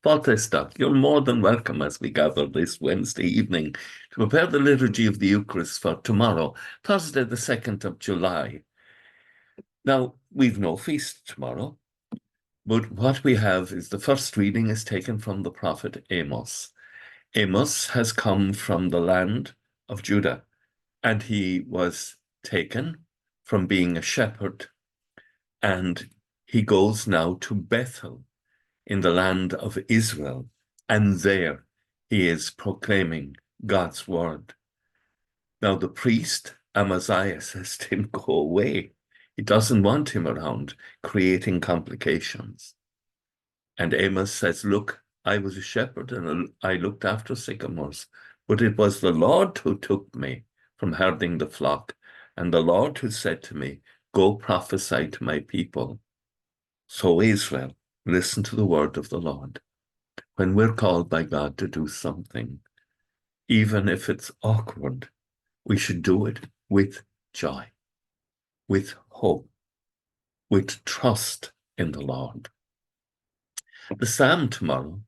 Fáilte, you're more than welcome as we gather this Wednesday evening to prepare the Liturgy of the Eucharist for tomorrow, Thursday the 2nd of July. Now, we've no feast tomorrow, but what we have is the first reading is taken from the prophet Amos. Amos has come from the land of Judah, and he was taken from being a shepherd, and he goes now to Bethel in the land of Israel, and there he is proclaiming God's word. Now the priest, Amaziah, says to him, go away. He doesn't want him around, creating complications. And Amos says, look, I was a shepherd and I looked after sycamores, but it was the Lord who took me from herding the flock, and the Lord who said to me, go prophesy to my people. So Israel, listen to the word of the Lord. When we're called by God to do something, even if it's awkward, we should do it with joy, with hope, with trust in the Lord. The psalm tomorrow,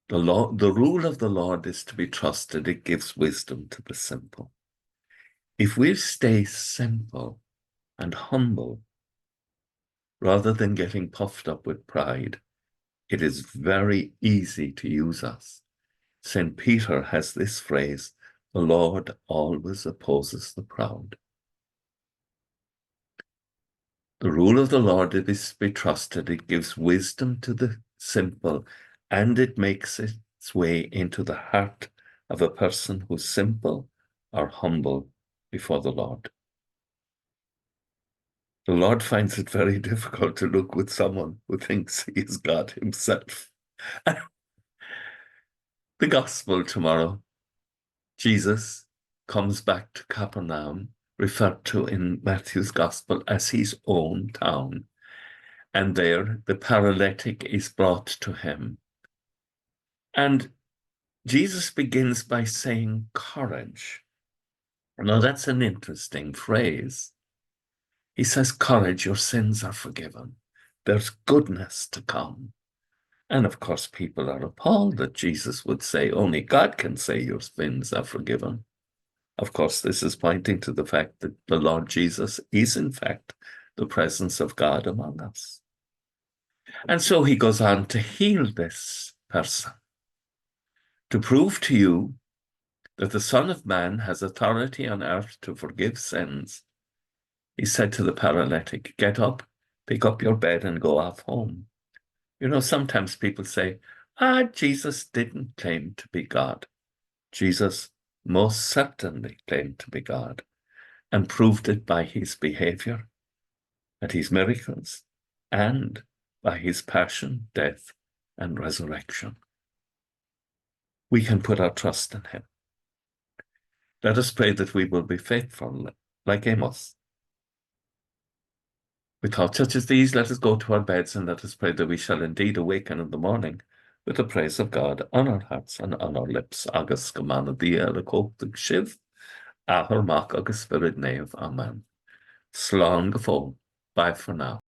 the rule of the Lord is to be trusted. It gives wisdom to the simple. If we stay simple and humble, rather than getting puffed up with pride, it is very easy to use us. St. Peter has this phrase, the Lord always opposes the proud. The rule of the Lord is to be trusted. It gives wisdom to the simple, and it makes its way into the heart of a person who's simple or humble before the Lord. The Lord finds it very difficult to look with someone who thinks he is God himself. The Gospel tomorrow, Jesus comes back to Capernaum, referred to in Matthew's Gospel as his own town. And there the paralytic is brought to him. And Jesus begins by saying, courage. Now that's an interesting phrase. He says, courage, your sins are forgiven. There's goodness to come. And of course, people are appalled that Jesus would say, only God can say your sins are forgiven. Of course, this is pointing to the fact that the Lord Jesus is, in fact, the presence of God among us. And so he goes on to heal this person, to prove to you that the Son of Man has authority on earth to forgive sins. He said to the paralytic, get up, pick up your bed and go off home. You know, sometimes people say, Jesus didn't claim to be God. Jesus most certainly claimed to be God and proved it by his behavior, and his miracles, and by his passion, death, and resurrection. We can put our trust in him. Let us pray that we will be faithful, like Amos. With thoughts such as these, let us go to our beds and let us pray that we shall indeed awaken in the morning with the praise of God on our hearts and on our lips. Agus gemana dia le cóchtach shiv, ahar mach agus spirit nave. Amen. Slán go fóg. Bye for now.